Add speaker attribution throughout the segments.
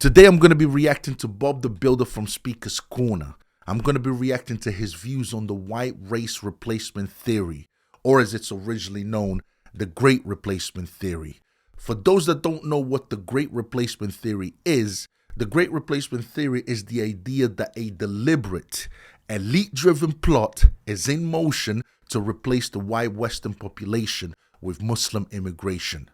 Speaker 1: Today I'm going to be reacting to Bob the Builder from Speaker's Corner. I'm going to be reacting to his views on the white race replacement theory, or as it's originally known, the Great Replacement Theory. For those that don't know what the Great Replacement Theory is, the Great Replacement Theory is the idea that a deliberate, elite-driven plot is in motion to replace the white Western population with Muslim immigration.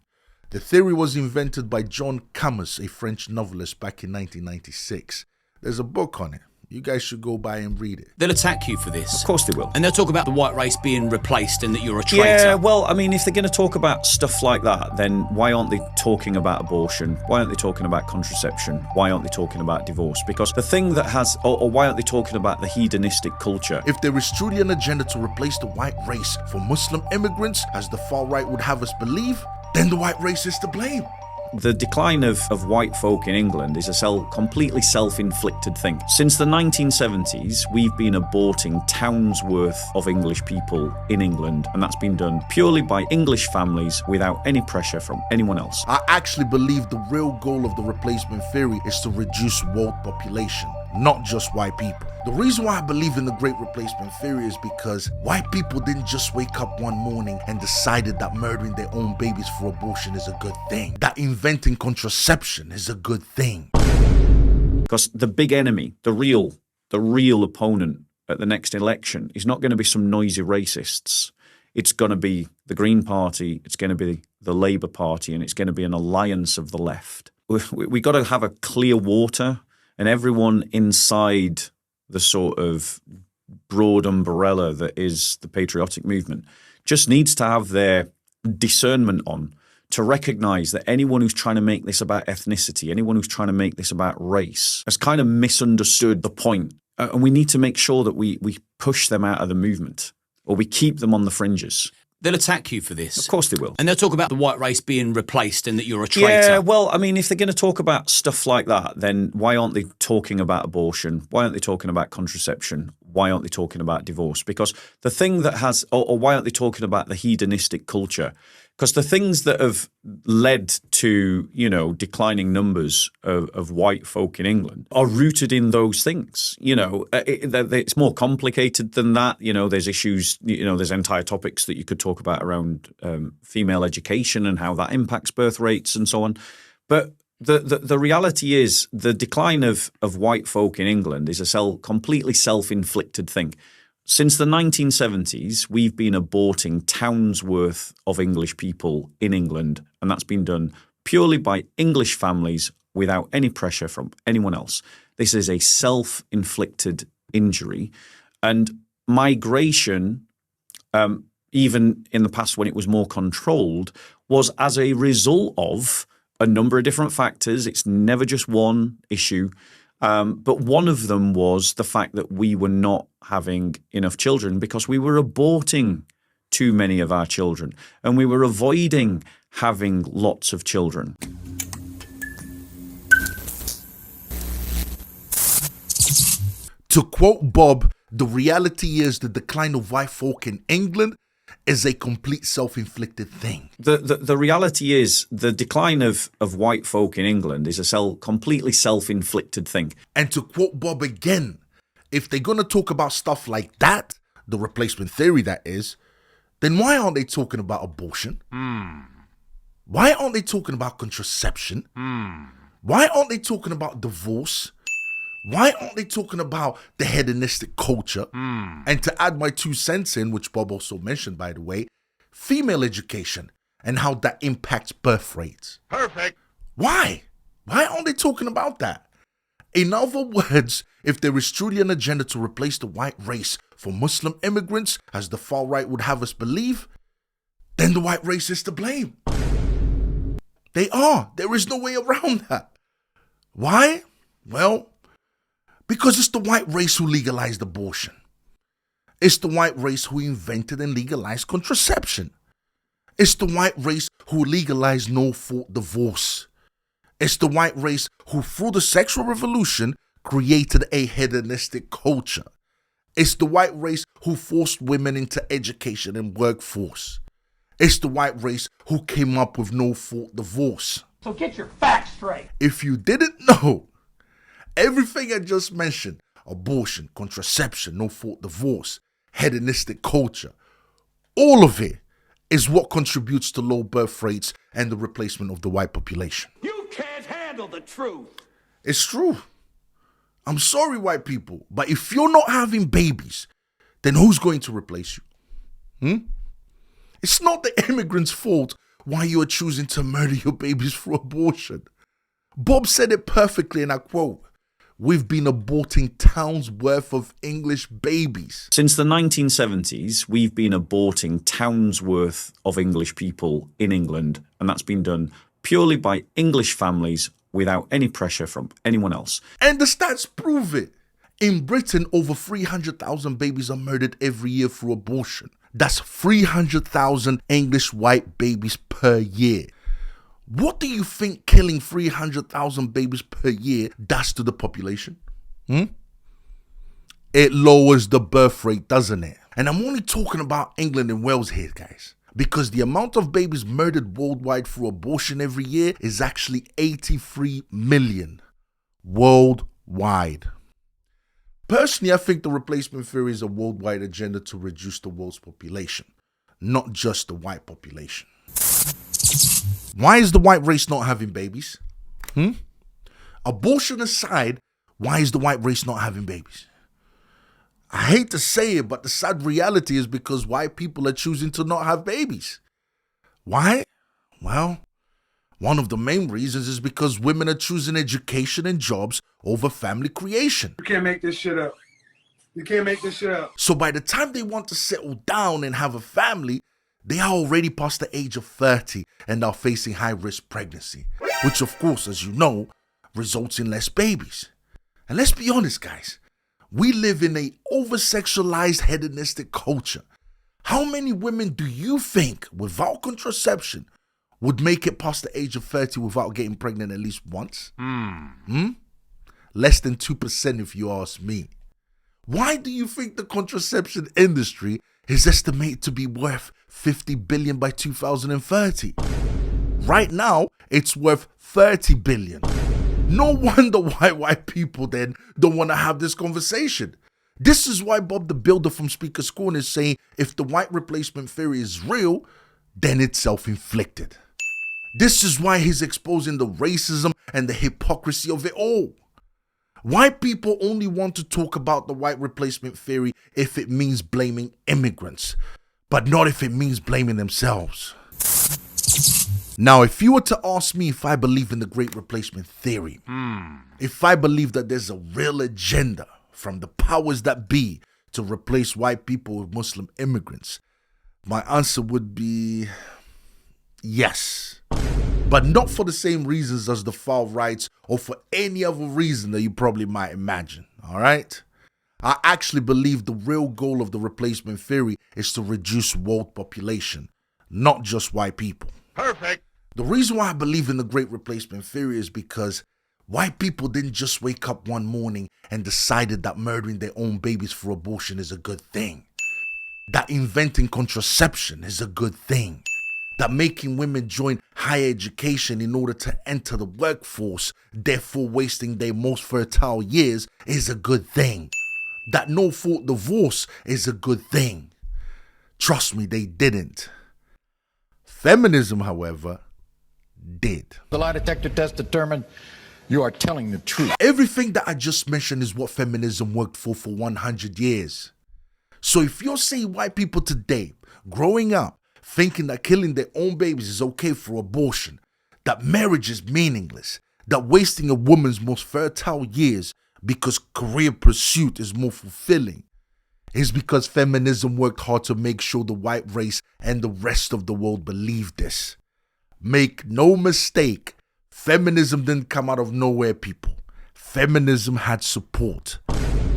Speaker 1: The theory was invented by John Camus, a French novelist, back in 1996. There's a book on it. You guys should go by and read it.
Speaker 2: They'll attack you for this.
Speaker 3: Of course they will.
Speaker 2: And they'll talk about the white race being replaced and that you're a traitor.
Speaker 3: Yeah, well, I mean, if they're going to talk about stuff like that, then why aren't they talking about abortion? Why aren't they talking about contraception? Why aren't they talking about divorce? Because the thing that has, or why aren't they talking about the hedonistic culture?
Speaker 1: If there is truly an agenda to replace the white race for Muslim immigrants, as the far right would have us believe, then the white race is to blame.
Speaker 3: The decline of white folk in England is a completely self-inflicted thing. Since the 1970s, we've been aborting towns worth of English people in England, and that's been done purely by English families without any pressure from anyone else.
Speaker 1: I actually believe the real goal of the replacement theory is to reduce world population, not just white people. The reason why I believe in the Great Replacement Theory is because white people didn't just wake up one morning and decided that murdering their own babies for abortion is a good thing, that inventing contraception is a good thing.
Speaker 3: Because the big enemy, the real opponent at the next election is not going to be some noisy racists. It's going to be the Green Party, it's going to be the Labour Party, and it's going to be an alliance of the left. We've got to have a clear water, and everyone inside the sort of broad umbrella that is the patriotic movement just needs to have their discernment on to recognise that anyone who's trying to make this about ethnicity, anyone who's trying to make this about race, has kind of misunderstood the point. And we need to make sure that we push them out of the movement, or we keep them on the fringes.
Speaker 2: They'll attack you for this.
Speaker 3: Of course they will.
Speaker 2: And they'll talk about the white race being replaced and that you're a traitor.
Speaker 3: Yeah, well, I mean, if they're going to talk about stuff like that, then why aren't they talking about abortion? Why aren't they talking about contraception? Why aren't they talking about divorce? Because the thing that has, or why aren't they talking about the hedonistic culture? Because the things that have led to, declining numbers of white folk in England are rooted in those things. It's more complicated than that. There's issues, there's entire topics that you could talk about around female education and how that impacts birth rates and so on. But the reality is the decline of white folk in England is a completely self-inflicted thing. Since the 1970s, we've been aborting towns worth of English people in England, and that's been done purely by English families without any pressure from anyone else. This is a self-inflicted injury, and migration, even in the past when it was more controlled, was as a result of a number of different factors. It's never just one issue. But one of them was the fact that we were not having enough children because we were aborting too many of our children, and we were avoiding having lots of children.
Speaker 1: To quote Bob, the reality is the decline of white folk in England is a complete self-inflicted thing.
Speaker 3: The reality is the decline of white folk in England is a completely self-inflicted thing.
Speaker 1: And to quote Bob again, if they're going to talk about stuff like that, the replacement theory that is, then why aren't they talking about abortion? Why aren't they talking about contraception? Why aren't they talking about divorce? Why aren't they talking about the hedonistic culture? And to add my 2 cents in, which Bob also mentioned, by the way, female education and how that impacts birth rates.
Speaker 4: Perfect.
Speaker 1: Why? Why aren't they talking about that? In other words, if there is truly an agenda to replace the white race for Muslim immigrants, as the far right would have us believe, then the white race is to blame. They are. There is no way around that. Why? Well, because it's the white race who legalized abortion. It's the white race who invented and legalized contraception. It's the white race who legalized no-fault divorce. It's the white race who, through the sexual revolution, created a hedonistic culture. It's the white race who forced women into education and workforce. It's the white race who came up with no-fault divorce.
Speaker 4: So get your facts straight.
Speaker 1: If you didn't know, everything I just mentioned, abortion, contraception, no-fault divorce, hedonistic culture, all of it is what contributes to low birth rates and the replacement of the white population.
Speaker 4: You can't handle the truth.
Speaker 1: It's true. I'm sorry, white people, but if you're not having babies, then who's going to replace you? It's not the immigrants' fault why you are choosing to murder your babies through abortion. Bob said it perfectly, and I quote, "We've been aborting towns worth of English babies."
Speaker 3: Since the 1970s, we've been aborting towns worth of English people in England, and that's been done purely by English families without any pressure from anyone else.
Speaker 1: And the stats prove it. In Britain, over 300,000 babies are murdered every year through abortion. That's 300,000 English white babies per year. What do you think killing 300,000 babies per year does to the population? It lowers the birth rate, doesn't it? And I'm only talking about England and Wales here, guys, because the amount of babies murdered worldwide through abortion every year is actually 83 million worldwide. Personally, I think the replacement theory is a worldwide agenda to reduce the world's population, not just the white population. Why is the white race not having babies? Abortion aside, why is the white race not having babies? I hate to say it, but the sad reality is because white people are choosing to not have babies. Why? Well, one of the main reasons is because women are choosing education and jobs over family creation.
Speaker 5: You can't make this shit up. You can't make this shit up.
Speaker 1: So by the time they want to settle down and have a family, they are already past the age of 30 and are facing high-risk pregnancy, which of course, as you know, results in less babies. And let's be honest, guys, we live in a over-sexualized hedonistic culture. How many women do you think, without contraception, would make it past the age of 30 without getting pregnant at least once? Less than 2% if you ask me. Why do you think the contraception industry is estimated to be worth 50 billion by 2030? Right now, it's worth 30 billion. No wonder why white people then don't want to have this conversation. This is why Bob the Builder from Speaker's Corner is saying if the white replacement theory is real, then it's self-inflicted. This is why he's exposing the racism and the hypocrisy of it all. White people only want to talk about the white replacement theory if it means blaming immigrants, but not if it means blaming themselves. Now, if you were to ask me if I believe in the great replacement theory, if I believe that there's a real agenda from the powers that be to replace white people with Muslim immigrants, my answer would be yes. But not for the same reasons as the far rights or for any other reason that you probably might imagine, all right? I actually believe the real goal of the replacement theory is to reduce world population, not just white people.
Speaker 6: Perfect.
Speaker 1: The reason why I believe in the great replacement theory is because white people didn't just wake up one morning and decided that murdering their own babies for abortion is a good thing, that inventing contraception is a good thing, that making women join higher education in order to enter the workforce, therefore wasting their most fertile years, is a good thing, that no-fault divorce is a good thing. Trust me, they didn't. Feminism, however, did.
Speaker 6: The lie detector test determined you are telling the truth.
Speaker 1: Everything that I just mentioned is what feminism worked for 100 years. So if you're saying white people today, growing up, thinking that killing their own babies is okay for abortion, that marriage is meaningless, that wasting a woman's most fertile years because career pursuit is more fulfilling, is because feminism worked hard to make sure the white race and the rest of the world believe this. Make no mistake, feminism didn't come out of nowhere, people. Feminism had support.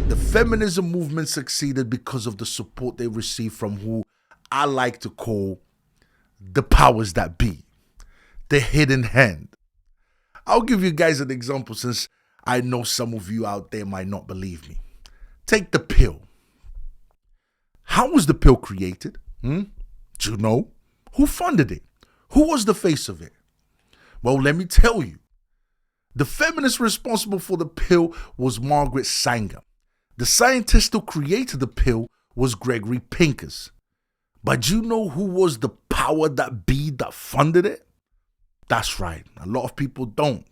Speaker 1: The feminism movement succeeded because of the support they received from who I like to call the powers that be, the hidden hand. I'll give you guys an example since I know some of you out there might not believe me. Take the pill. How was the pill created? Do you know? Who funded it? Who was the face of it? Well, let me tell you. The feminist responsible for the pill was Margaret Sanger. The scientist who created the pill was Gregory Pincus. But do you know who was the power that be that funded it? That's right, a lot of people don't.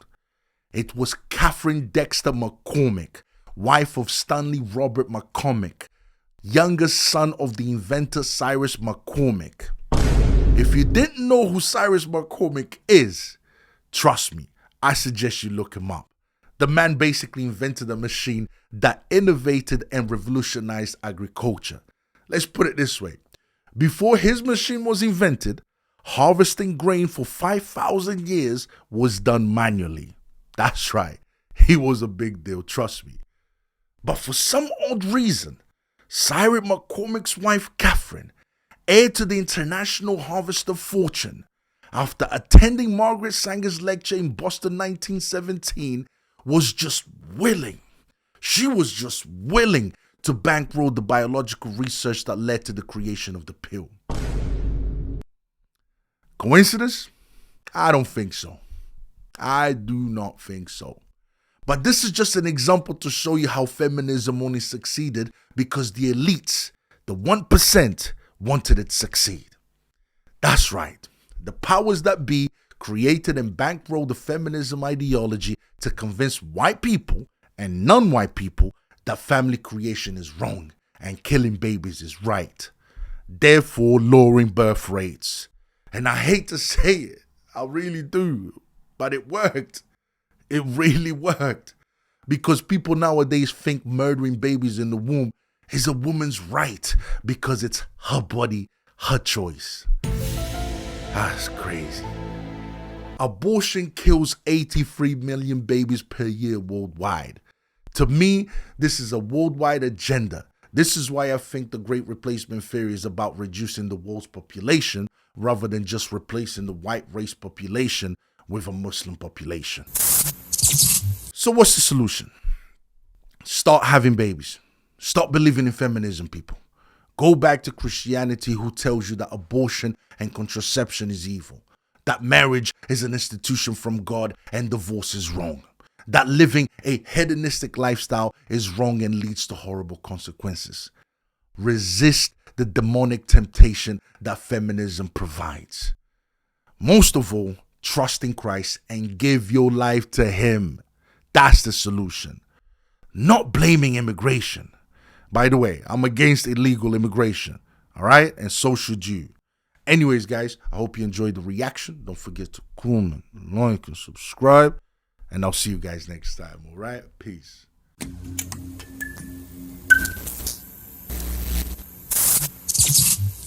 Speaker 1: It was Catherine Dexter McCormick, wife of Stanley Robert McCormick, youngest son of the inventor Cyrus McCormick. If you didn't know who Cyrus McCormick is, trust me, I suggest you look him up. The man basically invented a machine that innovated and revolutionized agriculture. Let's put it this way. Before his machine was invented, harvesting grain for 5,000 years was done manually. That's right, he was a big deal, trust me. But for some odd reason, Cyrus McCormick's wife Catherine, heir to the international harvest of fortune, after attending Margaret Sanger's lecture in Boston 1917, was just willing. She was just willing to bankroll the biological research that led to the creation of the pill. Coincidence? I don't think so. I do not think so. But this is just an example to show you how feminism only succeeded because the elites, the 1%, wanted it to succeed. That's right. The powers that be created and bankrolled the feminism ideology to convince white people and non-white people that family creation is wrong and killing babies is right, therefore lowering birth rates. And I hate to say it, I really do, but it worked. It really worked. Because people nowadays think murdering babies in the womb is a woman's right because it's her body, her choice. That's crazy. Abortion kills 83 million babies per year worldwide. To me, this is a worldwide agenda. This is why I think the Great Replacement Theory is about reducing the world's population rather than just replacing the white race population with a Muslim population. So what's the solution? Start having babies. Stop believing in feminism, people. Go back to Christianity, who tells you that abortion and contraception is evil, that marriage is an institution from God and divorce is wrong, that living a hedonistic lifestyle is wrong and leads to horrible consequences. Resist the demonic temptation that feminism provides. Most of all, trust in Christ and give your life to Him. That's the solution. Not blaming immigration. By the way, I'm against illegal immigration, all right? And so should you. Anyways, guys, I hope you enjoyed the reaction. Don't forget to comment, like, and subscribe. And I'll see you guys next time, all right? Peace.